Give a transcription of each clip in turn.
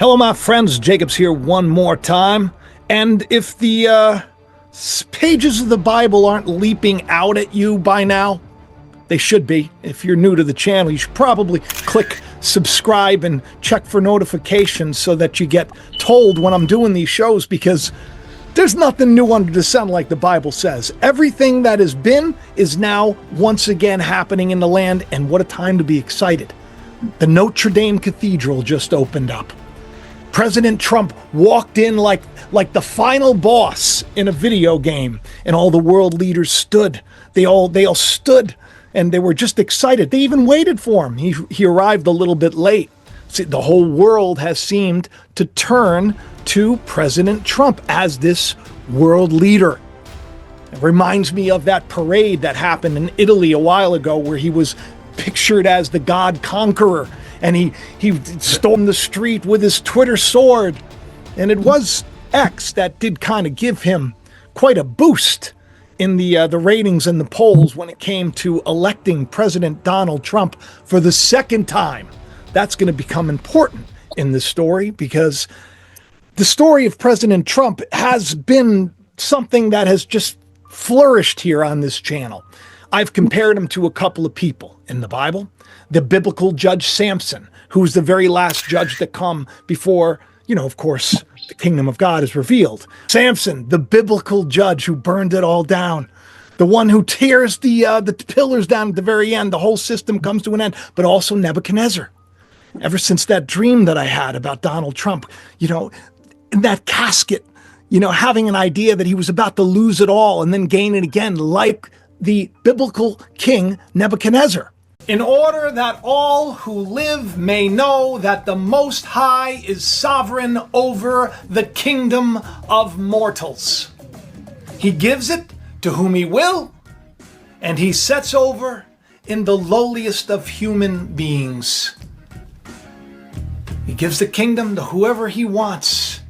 Hello, my friends. Jacob's here one more time. And if the pages of the Bible aren't leaping out at you by now, they should be. If you're new to the channel, you should probably click subscribe and check for notifications so that you get told when I'm doing these shows, because there's nothing new under the sun, like the Bible says. Everything that has been is now once again happening in the land, and what a time to be excited. The Notre Dame Cathedral just opened up. President Trump walked in like the final boss in a video game, and all the world leaders stood. They all stood, and they were just excited. They even waited for him. He arrived a little bit late. See, the whole world has seemed to turn to President Trump as this world leader. It reminds me of that parade that happened in Italy a while ago, where he was pictured as the God Conqueror, and he stormed the street with his Twitter sword. And it was X that did kind of give him quite a boost in the ratings and the polls when it came to electing President Donald Trump for the second time. That's going to become important in this story, because the story of President Trump has been something that has just flourished here on this channel. I've compared him to a couple of people in the Bible. The biblical judge Samson, who was the very last judge to come before, of course, the kingdom of God is revealed. Samson, the biblical judge who burned it all down. The one who tears the pillars down at the very end. The whole system comes to an end. But also Nebuchadnezzar. Ever since that dream that I had about Donald Trump, in that casket, having an idea that he was about to lose it all and then gain it again, like the biblical king Nebuchadnezzar. In order that all who live may know that the Most High is sovereign over the kingdom of mortals. He gives it to whom he will, and he sets over in the lowliest of human beings. He gives the kingdom to whoever he wants.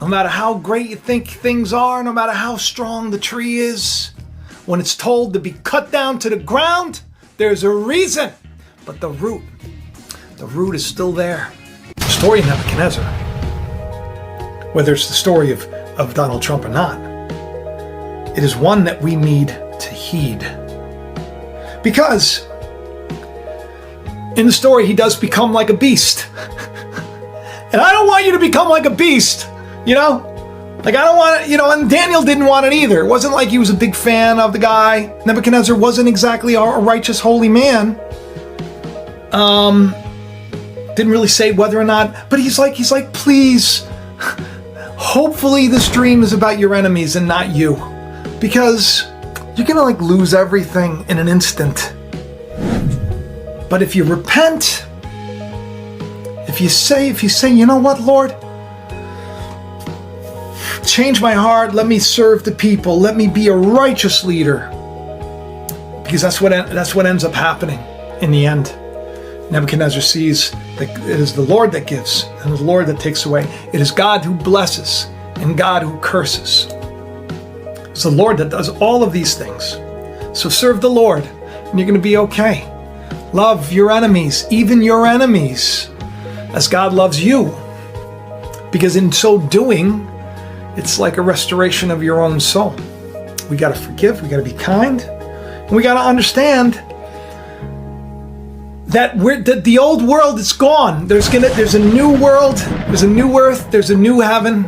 No matter how great you think things are, no matter how strong the tree is, when it's told to be cut down to the ground, there's a reason. But the root is still there. The story of Nebuchadnezzar, whether it's the story of Donald Trump or not, it is one that we need to heed. Because in the story, he does become like a beast. And I don't want you to become like a beast, Like, I don't want it, and Daniel didn't want it either. It wasn't like he was a big fan of the guy. Nebuchadnezzar wasn't exactly a righteous, holy man. Didn't really say whether or not, but he's like, please, hopefully this dream is about your enemies and not you. Because you're gonna lose everything in an instant. But if you repent, if you say, you know what, Lord? Change my heart, let me serve the people, let me be a righteous leader. Because that's what ends up happening in the end. Nebuchadnezzar sees that it is the Lord that gives and the Lord that takes away. It is God who blesses and God who curses. It's the Lord that does all of these things. So serve the Lord and you're going to be okay. Love your enemies, even your enemies, as God loves you. Because in so doing, it's like a restoration of your own soul. We got to forgive, we got to be kind, and we got to understand that the old world is gone. There's a new world, there's a new earth, there's a new heaven,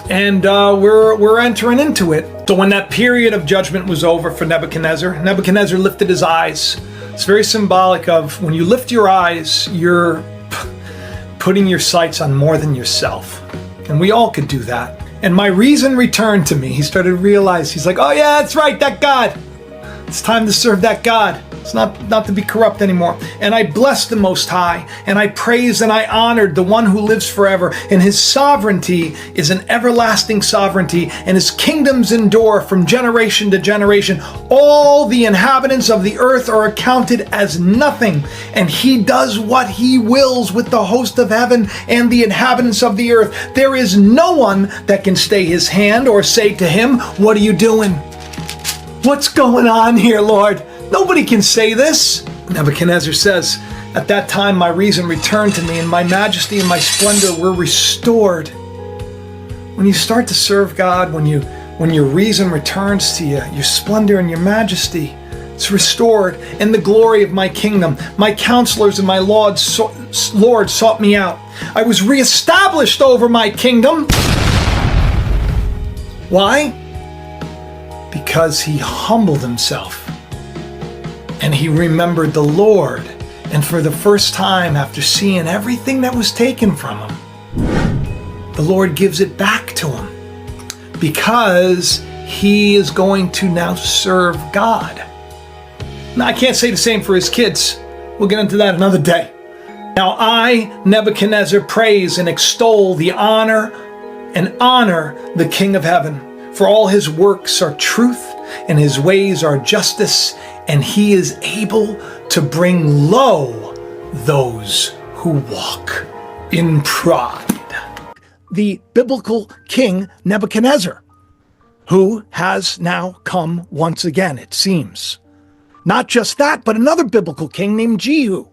and we're entering into it. So when that period of judgment was over for Nebuchadnezzar, Nebuchadnezzar lifted his eyes. It's very symbolic of when you lift your eyes, you're putting your sights on more than yourself. And we all could do that. And my reason returned to me. He started to realize, he's like, oh yeah, that's right, that God. It's time to serve that God. It's not to be corrupt anymore. And I blessed the Most High, and I praised and I honored the one who lives forever. And his sovereignty is an everlasting sovereignty, and his kingdoms endure from generation to generation. All the inhabitants of the earth are accounted as nothing, and he does what he wills with the host of heaven and the inhabitants of the earth. There is no one that can stay his hand or say to him, what are you doing? What's going on here, Lord? Nobody can say this. Nebuchadnezzar says, At that time, my reason returned to me, and my majesty and my splendor were restored. When you start to serve God, when your reason returns to you, your splendor and your majesty, it's restored. And the glory of my kingdom, my counselors and my Lord sought me out. I was reestablished over my kingdom. Why? Because he humbled himself and he remembered the Lord. And for the first time, after seeing everything that was taken from him, the Lord gives it back to him because he is going to now serve God. Now, I can't say the same for his kids. We'll get into that another day. Now I, Nebuchadnezzar, praise and extol the honor the King of heaven. For all his works are truth and his ways are justice, and he is able to bring low those who walk in pride. The biblical king Nebuchadnezzar, who has now come once again, it seems. Not just that, but another biblical king named Jehu.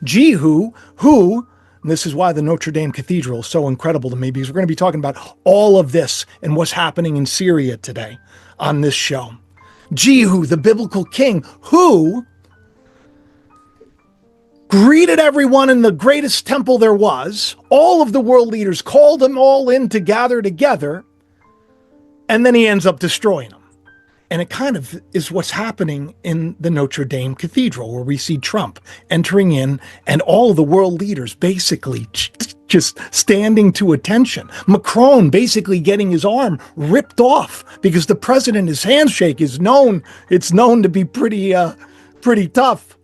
Jehu, who, and this is why the Notre Dame Cathedral is so incredible to me, because we're going to be talking about all of this and what's happening in Syria today on this show. Jehu, the biblical king, who greeted everyone in the greatest temple there was. All of the world leaders called them all in to gather together, and then he ends up destroying them. And it kind of is what's happening in the Notre Dame Cathedral, where we see Trump entering in and all of the world leaders basically just standing to attention. Macron basically getting his arm ripped off because the president, his handshake is known to be pretty tough.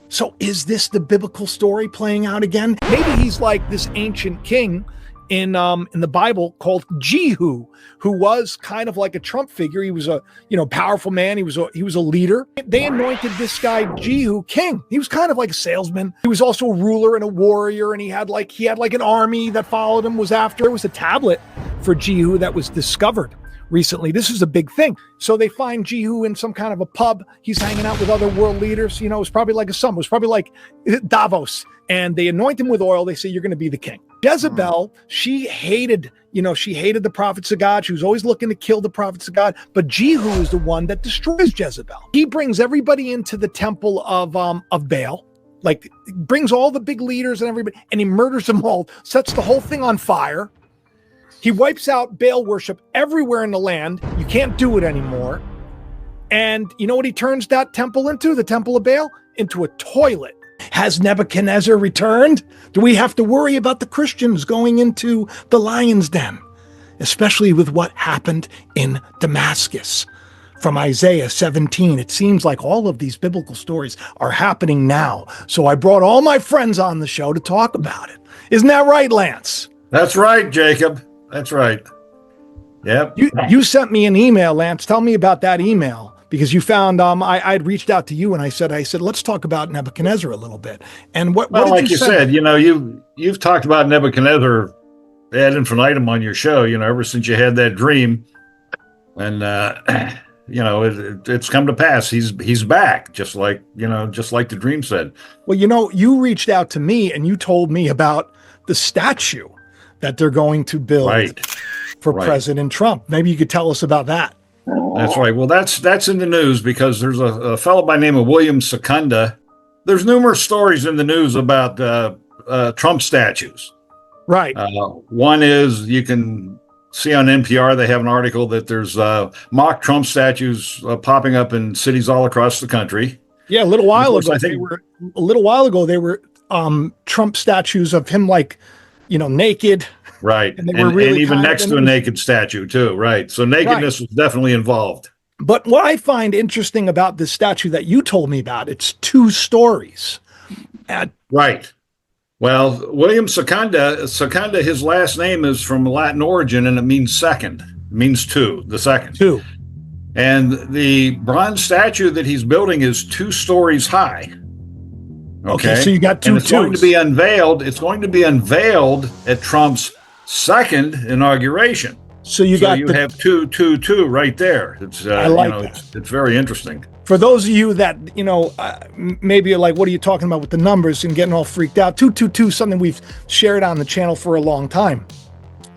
So is this the biblical story playing out again? Maybe he's like this ancient king in the Bible called Jehu, who was kind of like a Trump figure. He was a powerful man. He was a leader. They anointed this guy Jehu king. He was kind of like a salesman. He was also a ruler and a warrior, and he had like an army that followed him. There was a tablet for Jehu that was discovered recently. This is a big thing. So they find Jehu in some kind of a pub. He's hanging out with other world leaders. It was probably like it was probably like Davos. And they anoint him with oil. They say, you're going to be the king. Jezebel, she hated the prophets of God. She was always looking to kill the prophets of God. But Jehu is the one that destroys Jezebel. He brings everybody into the temple of Baal, like brings all the big leaders and everybody, and he murders them all, sets the whole thing on fire. He wipes out Baal worship everywhere in the land. You can't do it anymore. And you know what he turns that temple into, the temple of Baal? Into a toilet. Has Nebuchadnezzar returned? Do we have to worry about the Christians going into the lion's den? Especially with what happened in Damascus. From Isaiah 17, it seems like all of these biblical stories are happening now. So I brought all my friends on the show to talk about it. Isn't that right, Lance? That's right, Jacob. That's right. Yep. You sent me an email, Lance. Tell me about that email. Because you found I'd reached out to you and I said, let's talk about Nebuchadnezzar a little bit. And what did like you said, you've talked about Nebuchadnezzar ad infinitum on your show, ever since you had that dream. And it's come to pass. He's back, just like the dream said. Well, you reached out to me and you told me about the statue that they're going to build for President Trump. Maybe you could tell us about that. That's right. Well, that's in the news because there's a fellow by the name of William Secunda. There's numerous stories in the news about Trump statues. Right. One is you can see on NPR, they have an article that there's mock Trump statues popping up in cities all across the country. Yeah, a little while ago, they were Trump statues of him naked. Right. And even next to a naked statue, too. Right. So nakedness was definitely involved. But what I find interesting about this statue that you told me about, it's 2 stories. Right. Well, William Secunda, his last name is from Latin origin, and it means second. It means 2, the second. 2. And the bronze statue that he's building is 2 stories high. Okay, so you got 2 and it's going to be unveiled. It's going to be unveiled at Trump's second inauguration. So you have 2 right there. It's I like that. It's very interesting. For those of you that, maybe are like, what are you talking about with the numbers and getting all freaked out? 222, something we've shared on the channel for a long time.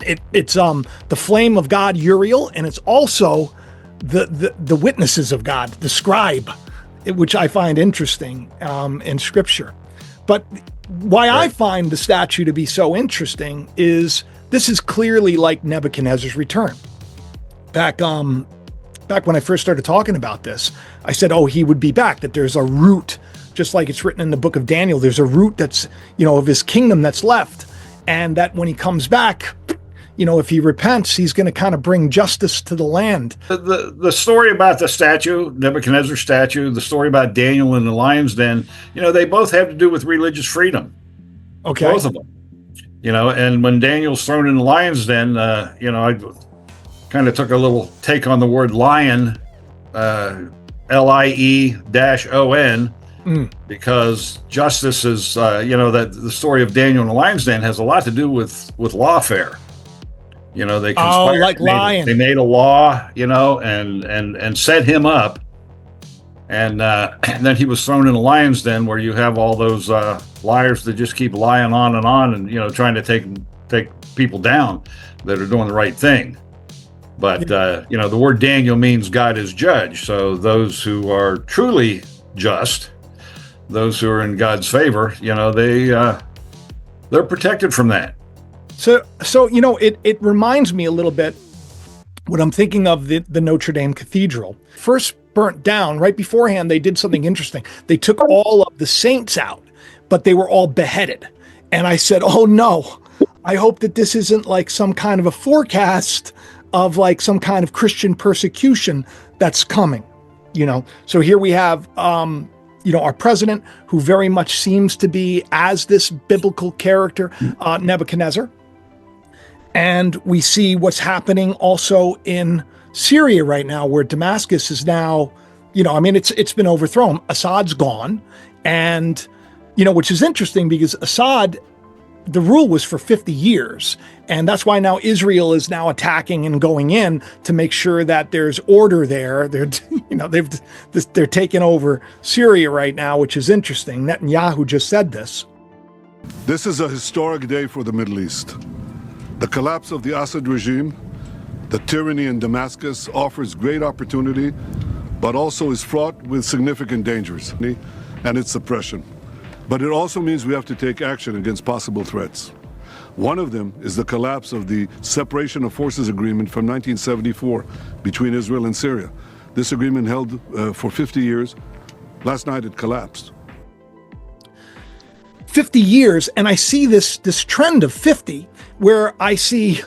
It's the flame of God, Uriel, and it's also the witnesses of God, the scribe, which I find interesting in Scripture. But why I find the statue to be so interesting is this is clearly like Nebuchadnezzar's return. Back when I first started talking about this, I said, oh, he would be back, that there's a root, just like it's written in the book of Daniel, there's a root that's, of his kingdom that's left. And that when he comes back, if he repents, he's going to kind of bring justice to the land. The story about the statue, Nebuchadnezzar's statue, the story about Daniel in the lion's den, they both have to do with religious freedom. Okay. Both of them. And when Daniel's thrown in the lion's den, I kind of took a little take on the word lion, L-I-E-O-N, because justice is, that the story of Daniel in the lion's den has a lot to do with lawfare. They conspired. Like lion. They made a law, and set him up. And then he was thrown in a lion's den where you have all those liars that just keep lying on, and trying to take people down that are doing the right thing. But, the word Daniel means God is judge. So those who are truly just, those who are in God's favor, they're protected from that. So it reminds me a little bit what I'm thinking of the Notre Dame Cathedral. First burnt down, right beforehand, they did something interesting. They took all of the saints out, but they were all beheaded. And I said, oh no, I hope that this isn't like some kind of a forecast of like some kind of Christian persecution that's coming, So here we have, our president, who very much seems to be as this biblical character, Nebuchadnezzar. And we see what's happening also in Syria right now, where Damascus is now, it's been overthrown. Assad's gone. And, which is interesting because Assad, the rule was for 50 years. And that's why now Israel is now attacking and going in to make sure that there's order there. They're taking over Syria right now, which is interesting. Netanyahu just said this. This is a historic day for the Middle East. The collapse of the Assad regime, the tyranny in Damascus, offers great opportunity, but also is fraught with significant dangers and its suppression. But it also means we have to take action against possible threats. One of them is the collapse of the Separation of Forces Agreement from 1974 between Israel and Syria. This agreement held for 50 years. Last night it collapsed. 50 years, and I see this trend of 50 where I see,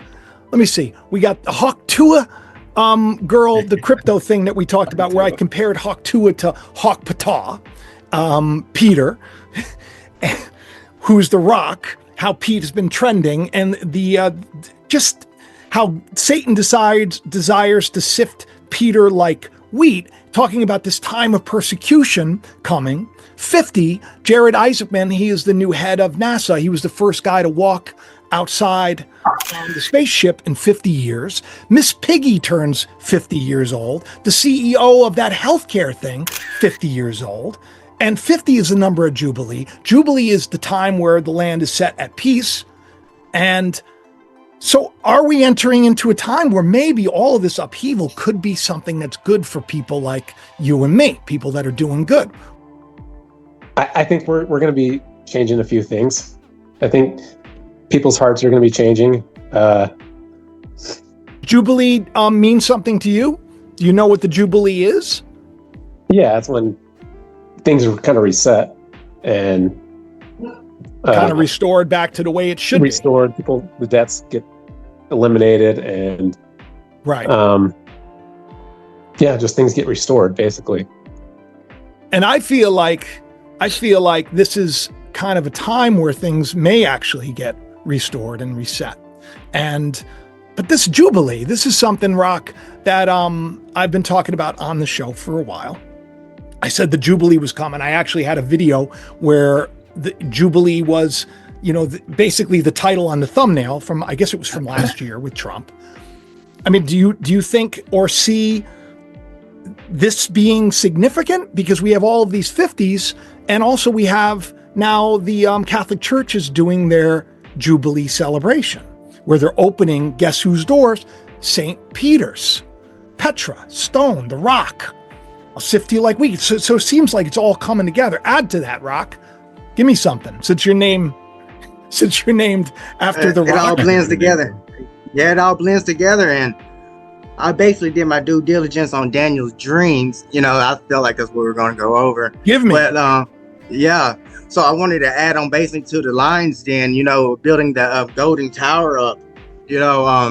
let me see, we got the Hawk Tua girl, the crypto thing that we talked about, where I compared Hawk Tua to Hawk Patah, Peter, who's the Rock, how Pete has been trending, and the just how Satan desires to sift Peter like wheat, talking about this time of persecution coming. 50, Jared Isaacman, he is the new head of NASA. He was the first guy to walk outside the spaceship in 50 years. Miss Piggy turns 50 years old. The CEO of that healthcare thing, 50 years old. And 50 is the number of Jubilee. Jubilee is the time where the land is set at peace. And so are we entering into a time where maybe all of this upheaval could be something that's good for people like you and me, people that are doing good? I think we're going to be changing a few things. I think people's hearts are going to be changing. Jubilee means something to you? Do you know what the Jubilee is? Yeah, that's when things are kind of reset and kind of restored back to the way it should restored. Be. People, the debts get eliminated, and right. Yeah, just things get restored, basically. And I feel like this is kind of a time where things may actually get restored and reset. But this Jubilee, this is something, Rock, that I've been talking about on the show for a while. I said the Jubilee was coming. I actually had a video where the Jubilee was, basically the title on the thumbnail from, I guess it was from last year with Trump. I mean, do you think or see this being significant because we have all of these 50s, and also we have now the Catholic Church is doing their Jubilee celebration, where they're opening, guess whose doors? St. Peter's, Petra, Stone, the Rock. I'll sift you like wheat. So it seems like it's all coming together. Add to that, Rock. Give me something, since you're named after the Rock. It all blends together. Yeah, it all blends together, and I basically did my due diligence on Daniel's dreams. I felt like that's what we were going to go over. Give me. But yeah, so I wanted to add on basically to the lines. Then building the Golden Tower up.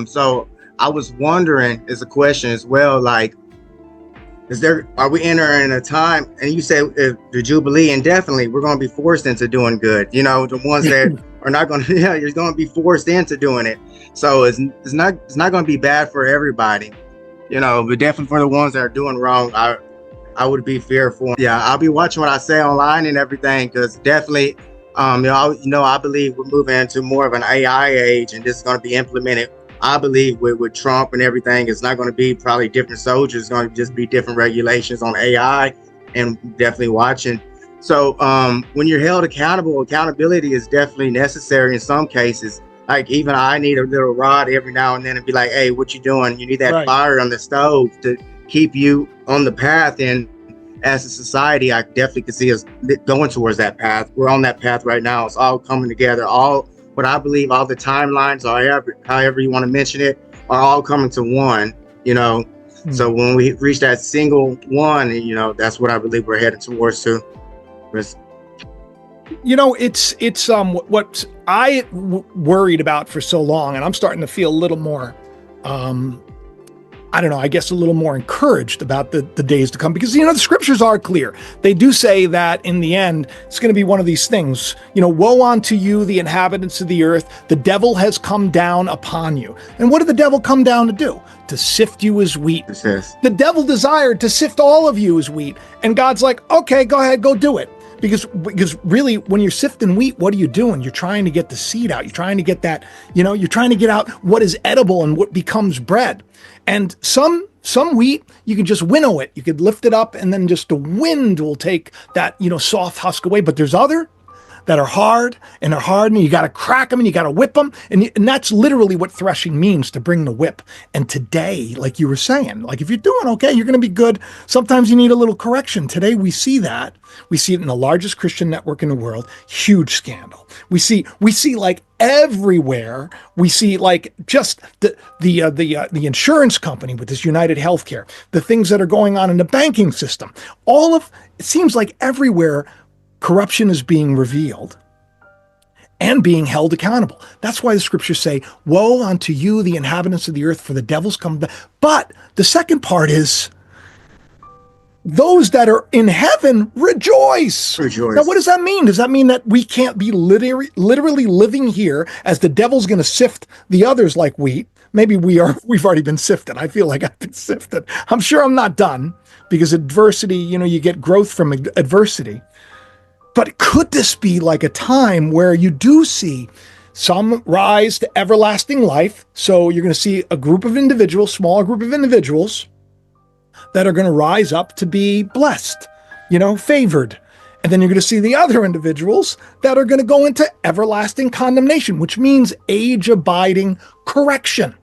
So I was wondering, as a question as well, like, are we entering a time? And you said the Jubilee, and definitely we're going to be forced into doing good. The ones that are not going to, you're going to be forced into doing it. So it's not going to be bad for everybody, but definitely for the ones that are doing wrong, I would be fearful. Yeah, I'll be watching what I say online and everything, because definitely, I believe we're moving into more of an AI age, and this is going to be implemented. I believe with Trump and everything, it's not going to be probably different soldiers. It's going to just be different regulations on AI, and definitely watching. So when you're held accountable, accountability is definitely necessary in some cases. Like, even I need a little rod every now and then and be like, hey, what you doing? You need that fire on the stove to keep you on the path. And as a society, I definitely can see us going towards that path. We're on that path right now. It's all coming together. All what I believe, all the timelines, or however you want to mention it, are all coming to one, So when we reach that single one, that's what I believe we're heading towards too. It's what I worried about for so long, and I'm starting to feel a little more, I don't know, I guess a little more encouraged about the days to come, because, the scriptures are clear. They do say that in the end, it's going to be one of these things, woe unto you, the inhabitants of the earth, the devil has come down upon you. And what did the devil come down to do? To sift you as wheat. Yes. The devil desired to sift all of you as wheat. And God's like, okay, go ahead, go do it. Because really, when you're sifting wheat, what are you doing? You're trying to get the seed out. You're trying to get that, you're trying to get out what is edible and what becomes bread. And some wheat, you can just winnow it. You could lift it up, and then just the wind will take that, soft husk away. But there's other that are hard, and you got to crack them, and you got to whip them. And that's literally what threshing means, to bring the whip. And today, like you were saying, like, if you're doing okay, you're going to be good. Sometimes you need a little correction. Today, we see that. We see it in the largest Christian network in the world. Huge scandal. We see like everywhere. We see like just the insurance company with this United Healthcare, the things that are going on in the banking system. It seems like everywhere corruption is being revealed and being held accountable. That's why the scriptures say, woe unto you, the inhabitants of the earth, for the devil's come back. But the second part is, those that are in heaven rejoice. Now, what does that mean? Does that mean that we can't be literally living here as the devil's going to sift the others like wheat? Maybe we've already been sifted. I feel like I've been sifted. I'm sure I'm not done, because adversity, you get growth from adversity. But could this be like a time where you do see some rise to everlasting life? So you're going to see a group of individuals, smaller group of individuals, that are going to rise up to be blessed, favored. And then you're going to see the other individuals that are going to go into everlasting condemnation, which means age-abiding correction.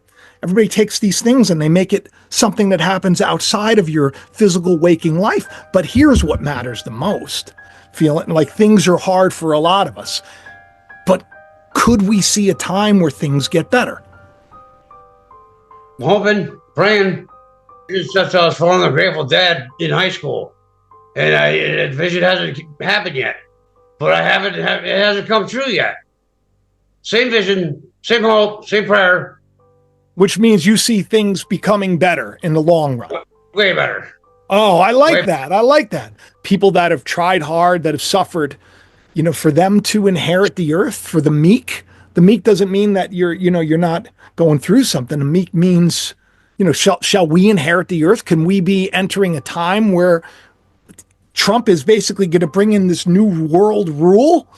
Everybody takes these things and they make it something that happens outside of your physical waking life. But here's what matters the most. Feeling like things are hard for a lot of us. But could we see a time where things get better? I'm hoping, praying. It's just I was following the Grateful Dead in high school, and vision hasn't happened yet. But it hasn't come true yet. Same vision, same hope, same prayer. Which means you see things becoming better in the long run. Way better. Oh, I like that. I like that. People that have tried hard, that have suffered, for them to inherit the earth, for the meek. The meek doesn't mean that you're not going through something. The meek means, shall we inherit the earth? Can we be entering a time where Trump is basically going to bring in this new world rule?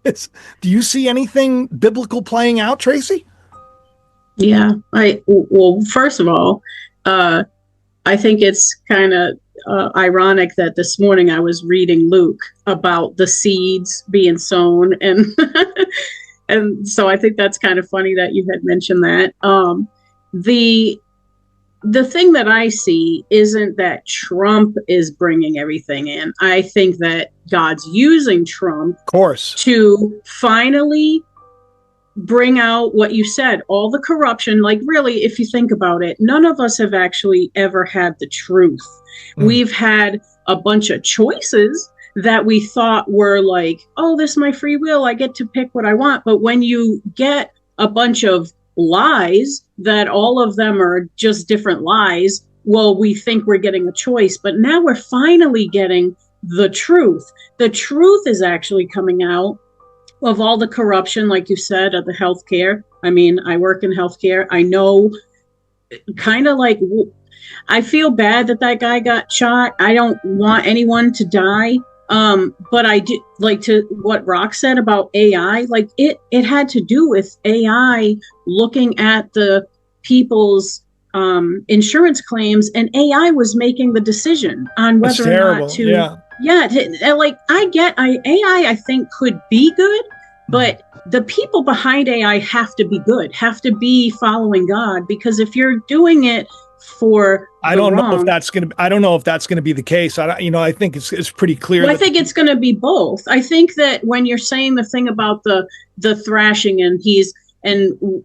Do you see anything biblical playing out, Tracy? Yeah. Well, first of all, I think it's kind of ironic that this morning I was reading Luke about the seeds being sown, and and so I think that's kind of funny that you had mentioned that. The thing that I see isn't that Trump is bringing everything in. I think that God's using Trump, of course, to finally bring out what you said, all the corruption. Like, really, if you think about it, none of us have actually ever had the truth. We've had a bunch of choices that we thought were like, oh, this is my free will, I get to pick what I want. But when you get a bunch of lies that all of them are just different lies, well, we think we're getting a choice, but now we're finally getting the truth. The truth is actually coming out of all the corruption, like you said, of the healthcare. I mean, I work in healthcare. I know, kind of like, I feel bad that that guy got shot. I don't want anyone to die. But I do, like, to what Rock said about AI, like it had to do with AI looking at the people's insurance claims, and AI was making the decision on whether or not to. Like, AI, I think, could be good, but the people behind AI have to be good, have to be following God, because if you're doing it for I don't know if that's going to be the case. I think it's pretty clear. Well, I think it's going to be both. I think that when you're saying the thing about the thrashing, and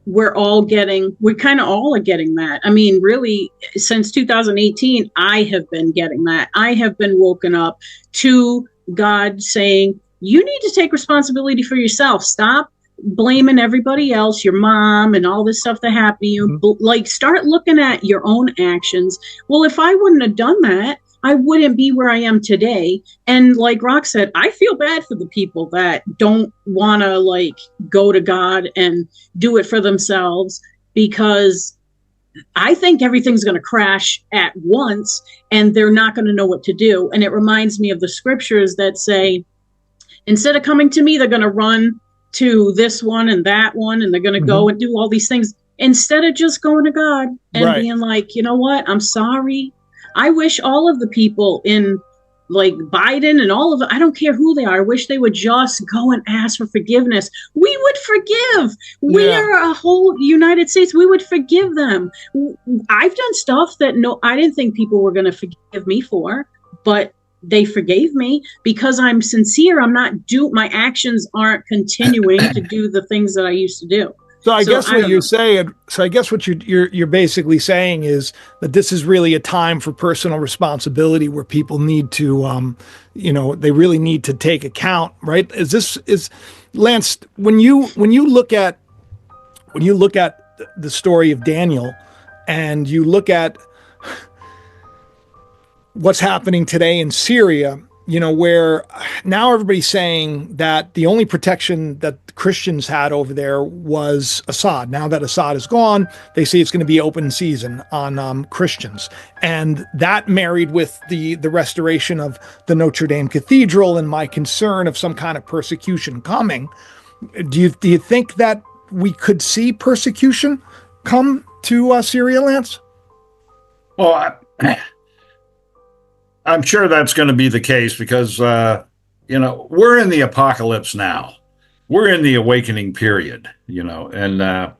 we're kind of all getting that. I mean, really, since 2018, I have been getting that. I have been woken up to God saying, you need to take responsibility for yourself. Stop blaming everybody else, your mom and all this stuff that happened to you. Like, start looking at your own actions. Well, if I wouldn't have done that, I wouldn't be where I am today. And like Rock said, I feel bad for the people that don't want to like go to God and do it for themselves, because I think everything's going to crash at once and they're not going to know what to do. And it reminds me of the scriptures that say, instead of coming to me, they're going to run to this one and that one, and they're going to go and do all these things instead of just going to God and being like, you know what, I'm sorry. I wish all of the people in like Biden and all of it, I don't care who they are, I wish they would just go and ask for forgiveness. We would forgive. We are a whole United States. We would forgive them. I've done stuff that I didn't think people were going to forgive me for, but they forgave me because I'm sincere. My actions aren't continuing to do the things that I used to do. So I guess what you're basically saying is that this is really a time for personal responsibility where people need to, they really need to take account, right? Is Lance, when you look at the story of Daniel and you look at what's happening today in Syria, where now everybody's saying that the only protection that Christians had over there was Assad. Now that Assad is gone, they say it's going to be open season on Christians. And that married with the restoration of the Notre Dame Cathedral and my concern of some kind of persecution coming. Do you think that we could see persecution come to Syria, Lance? Well, I'm sure that's going to be the case because, we're in the apocalypse now. We're in the awakening period, and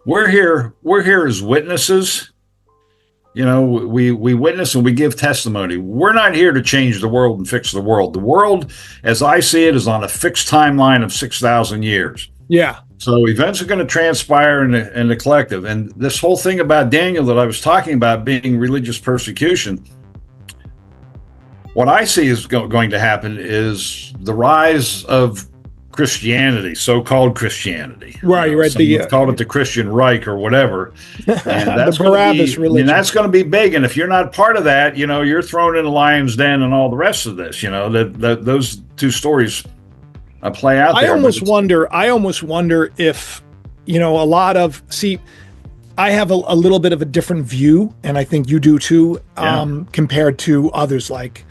we're here as witnesses. We witness and we give testimony. We're not here to change the world and fix the world. The world, as I see it, is on a fixed timeline of 6,000 years. Yeah. So events are going to transpire in the collective. And this whole thing about Daniel that I was talking about being religious persecution, what I see is going to happen is the rise of Christianity, so-called Christianity. Right. Some called it the Christian Reich or whatever. And that's the Barabbas religion. And that's going to be big. And if you're not part of that, you're thrown in the lion's den and all the rest of this. Those two stories play out there. I almost wonder if, I have a little bit of a different view, and I think you do too, compared to others like,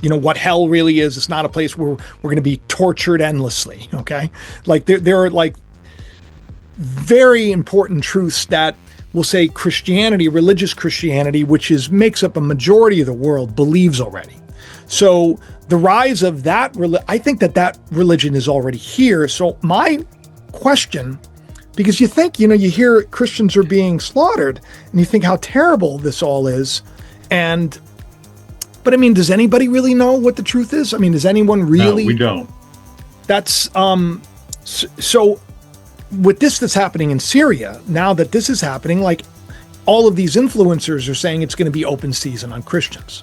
what hell really is. It's not a place where we're going to be tortured endlessly. Okay. Like there are like very important truths that we'll say Christianity, religious Christianity, which makes up a majority of the world, believes already. So the rise of that, I think that religion is already here. So my question, because you think, you hear Christians are being slaughtered and you think how terrible this all is. But I mean, does anybody really know what the truth is? I mean, does anyone really? No, we don't. That's, so with this that's happening in Syria, now that this is happening, like all of these influencers are saying it's going to be open season on Christians.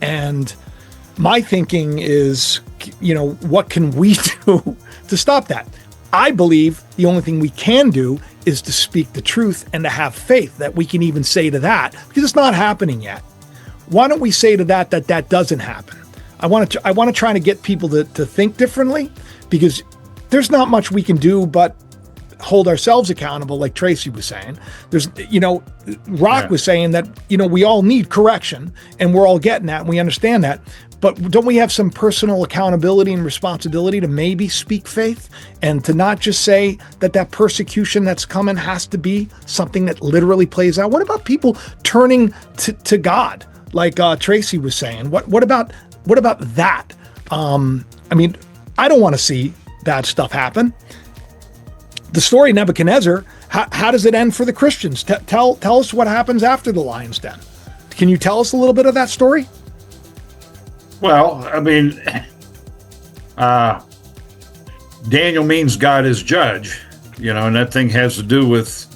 And my thinking is, what can we do to stop that? I believe the only thing we can do is to speak the truth and to have faith that we can even say to that, because it's not happening yet. Why don't we say to that doesn't happen? I want to try to get people to think differently, because there's not much we can do but hold ourselves accountable, like Tracy was saying. There's, Rock was saying that, we all need correction, and we're all getting that, and we understand that. But don't we have some personal accountability and responsibility to maybe speak faith, and to not just say that persecution that's coming has to be something that literally plays out? What about people turning to God, like Tracy was saying? What about that? I mean, I don't want to see bad stuff happen. The story of Nebuchadnezzar, how does it end for the Christians? Tell us what happens after the lion's den. Can you tell us a little bit of that story? Well, I mean, Daniel means God is judge, and that thing has to do with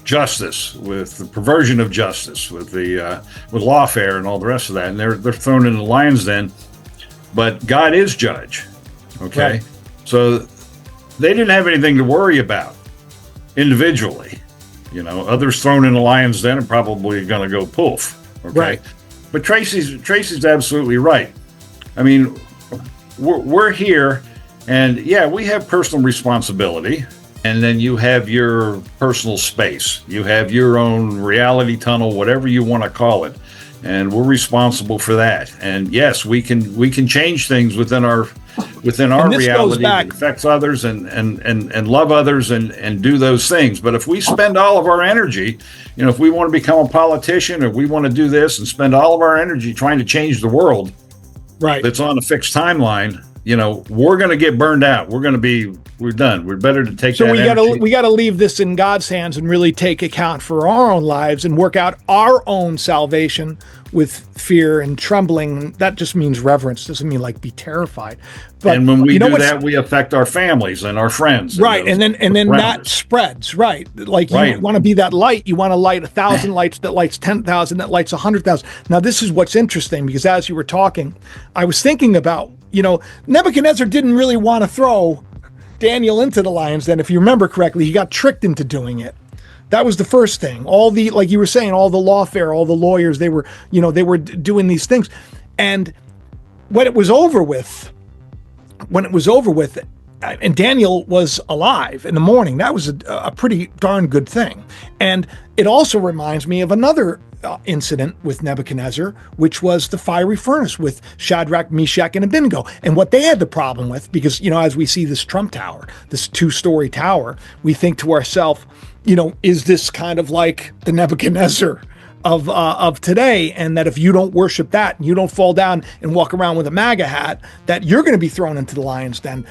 justice, with the perversion of justice, with lawfare and all the rest of that. And they're thrown in the lion's den, but God is judge. Okay, right. So they didn't have anything to worry about individually. Others thrown in the lion's den are probably going to go poof. Okay. Right. But Tracy's absolutely right. I mean, we're here, and we have personal responsibility, and then you have your personal space. You have your own reality tunnel, whatever you want to call it, and we're responsible for that. And yes, we can change things within our reality that affects others and love others and do those things. But if we spend all of our energy, if we want to become a politician, or we want to do this and spend all of our energy trying to change the world, right, that's on a fixed timeline, we're going to get burned out. We're done. We're better to take. So we got to leave this in God's hands and really take account for our own lives and work out our own salvation with fear and trembling. That just means reverence. Doesn't mean like be terrified. But and when we do that, we affect our families and our friends. Right, and then that spreads. Right, like you want to be that light. You want to light 1,000 lights that lights 10,000, that lights 100,000. Now this is what's interesting, because as you were talking, I was thinking about, Nebuchadnezzar didn't really want to throw Daniel into the lion's den. If you remember correctly, he got tricked into doing it. That was the first thing. All the, like you were saying, all the lawfare, all the lawyers, they were doing these things. And when it was over with, and Daniel was alive in the morning, that was a pretty darn good thing. And it also reminds me of another incident with Nebuchadnezzar, which was the fiery furnace with Shadrach, Meshach, and Abednego. And what they had the problem with, because, as we see this Trump Tower, this 2-story tower, we think to ourselves, is this kind of like the Nebuchadnezzar of today? And that if you don't worship that, and you don't fall down and walk around with a MAGA hat, that you're going to be thrown into the lion's den.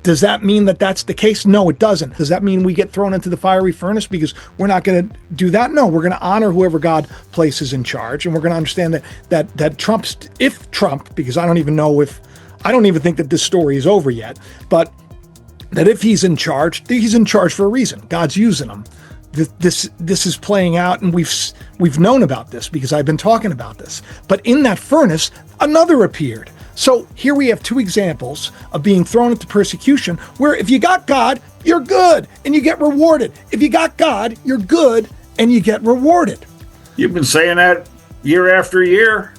Does that mean that that's the case? No, it doesn't. Does that mean we get thrown into the fiery furnace because we're not going to do that? No, we're going to honor whoever God places in charge, and we're going to understand that Trump, because I don't even think that this story is over yet, but that if he's in charge for a reason. God's using him. This is playing out, and we've known about this because I've been talking about this. But in that furnace, another appeared. So here we have 2 examples of being thrown into persecution, where if you got God, you're good and you get rewarded. If you got God, you're good and you get rewarded. You've been saying that year after year.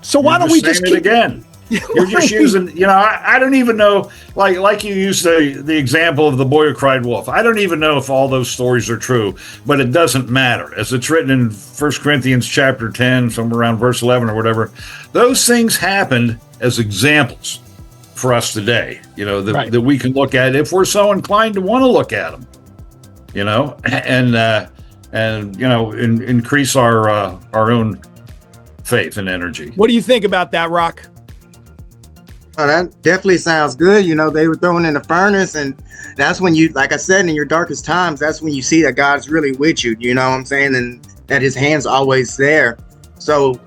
So why don't we just keep it again? You're just using, I don't even know, like you used the example of the boy who cried wolf. I don't even know if all those stories are true, but it doesn't matter. As it's written in 1 Corinthians chapter 10, somewhere around verse 11 or whatever, those things happened as examples for us today, that we can look at if we're so inclined to want to look at them. and increase our own faith and energy. What do you think about that, Rock? Oh, that definitely sounds good. They were thrown in the furnace, and that's when you, like I said, in your darkest times, that's when you see that God's really with you. You know what I'm saying? And that His hand's always there. So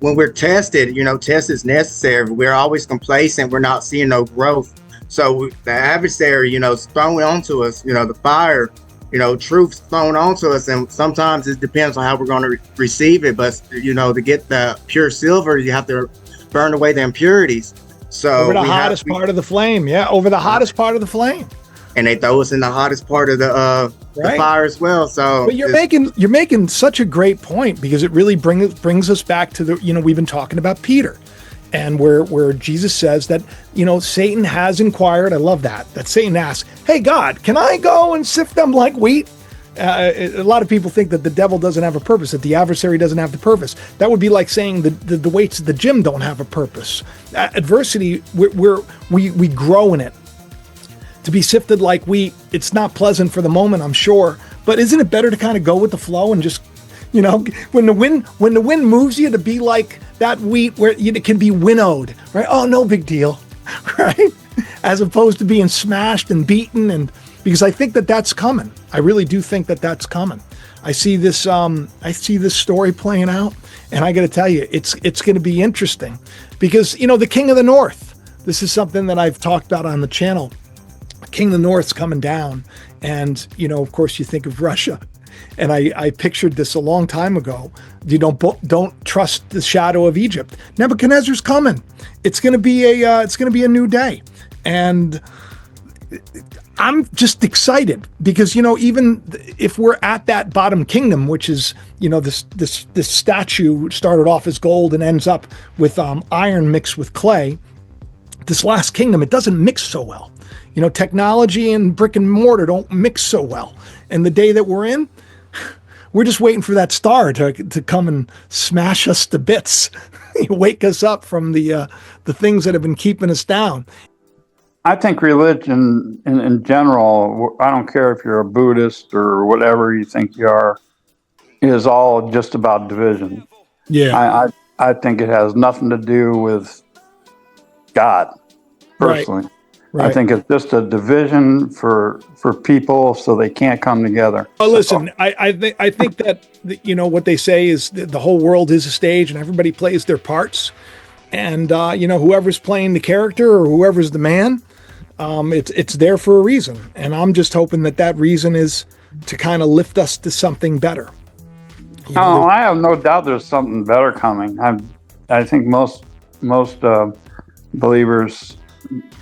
when we're tested, test is necessary. We're always complacent. We're not seeing no growth. So the adversary, is thrown onto us. The fire, truth's thrown onto us, and sometimes it depends on how we're going to receive it. But to get the pure silver, you have to burn away the impurities. So over the hottest part of the flame. Yeah, over the hottest part of the flame. And they throw us in the hottest part of the fire as well. So but you're making such a great point, because it really brings us back to we've been talking about Peter, and where Jesus says that Satan has inquired. I love that Satan asks, "Hey God, can I go and sift them like wheat?" A lot of people think that the devil doesn't have a purpose, that the adversary doesn't have the purpose. That would be like saying the weights at the gym don't have a purpose. Adversity, we grow in it. To be sifted like wheat, it's not pleasant for the moment, I'm sure, but isn't it better to kind of go with the flow and just, when the wind moves you, to be like that wheat where it can be winnowed, right? Oh, no big deal, right? As opposed to being smashed and beaten, and because I think that that's coming. I really do think that that's coming. I see this story playing out, and I got to tell you, it's going to be interesting, because the King of the North. This is something that I've talked about on the channel. King of the North's coming down, and of course you think of Russia, and I pictured this a long time ago. You don't trust the shadow of Egypt. Nebuchadnezzar's coming. It's going to be a new day, and I'm just excited because even if we're at that bottom kingdom, which is this statue started off as gold and ends up with iron mixed with clay. This last kingdom, it doesn't mix so well. Technology and brick and mortar don't mix so well. And the day that we're in, we're just waiting for that star to come and smash us to bits, wake us up from the things that have been keeping us down. I think religion in general, I don't care if you're a Buddhist or whatever you think you are, is all just about division. Yeah. I think it has nothing to do with God, personally. Right. I think it's just a division for people so they can't come together. Well, listen, I think that what they say is the whole world is a stage and everybody plays their parts, and whoever's playing the character or whoever's the man, it's there for a reason, and I'm just hoping that reason is to kind of lift us to something better. I have no doubt there's something better coming. I think most believers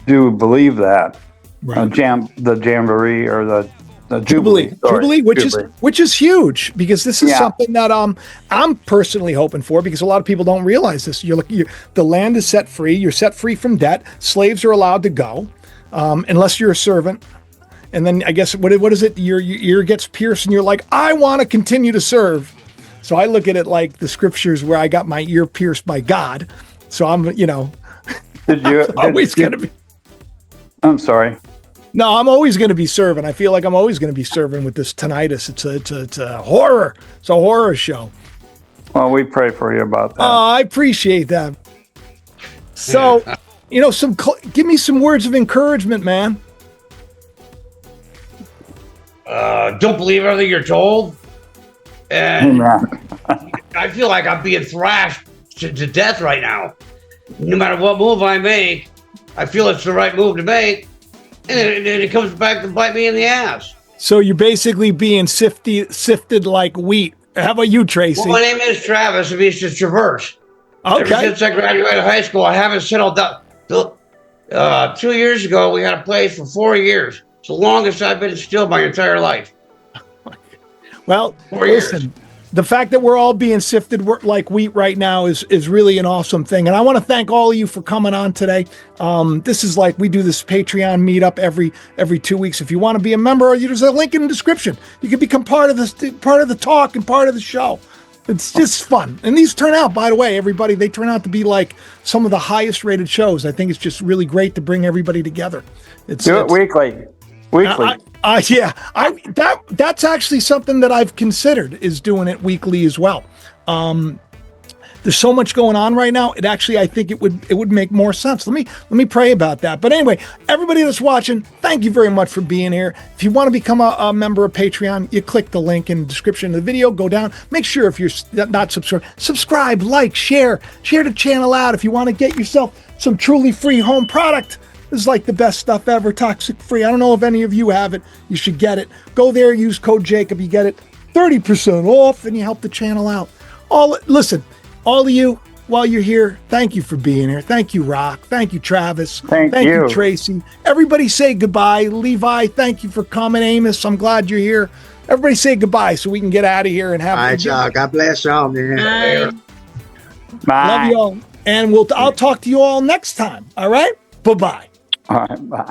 do believe that. Right. The jamboree or the jubilee, which is huge, because this is something that I'm personally hoping for, because a lot of people don't realize this. The land is set free. You're set free from debt. Slaves are allowed to go, unless you're a servant. And then I guess what is it? Your ear gets pierced, and you're like, I want to continue to serve. So I look at it like the scriptures where I got my ear pierced by God. So I'm always going to be. I'm sorry. No, I'm always going to be serving. I feel like I'm always going to be serving with this tinnitus. It's a horror. It's a horror show. Well, we pray for you about that. I appreciate that. So, give me some words of encouragement, man. Don't believe everything you're told. And I feel like I'm being thrashed to death right now. No matter what move I make, I feel it's the right move to make, and it comes back to bite me in the ass. So you're basically being sifted like wheat. How about you, Tracy? Well, my name is Travis, and it's just Traverse. Okay. Ever since I graduated high school, I haven't settled down. 2 years ago, we had a place for 4 years. It's the longest I've been still my entire life. Well, listen, the fact that we're all being sifted like wheat right now is really an awesome thing. And I want to thank all of you for coming on today. This is like, we do this Patreon meetup every 2 weeks. If you want to be a member, there's a link in the description. You can become part of the talk and part of the show. It's just fun. And these turn out, by the way, everybody, they turn out to be like some of the highest rated shows. I think it's just really great to bring everybody together. Do it weekly. Weekly. That's actually something that I've considered, is doing it weekly as well. There's so much going on right now. I think it would make more sense. Let me pray about that. But anyway, everybody that's watching, thank you very much for being here. If you want to become a member of Patreon, you click the link in the description of the video, go down. Make sure if you're not subscribe, like, share the channel out. If you want to get yourself some truly free home product, this is like the best stuff ever, toxic free. I don't know if any of you have it. You should get it. Go there, use code Jacob. You get it 30% off, and you help the channel out. Listen. All of you, while you're here, thank you for being here. Thank you, Rock. Thank you, Travis. Thank you, Tracy. Everybody say goodbye. Levi, thank you for coming. Amos, I'm glad you're here. Everybody say goodbye so we can get out of here and have. All right, y'all. God bless y'all, man. Bye. Love you all. And I'll talk to you all next time. All right? Bye-bye. All right, bye.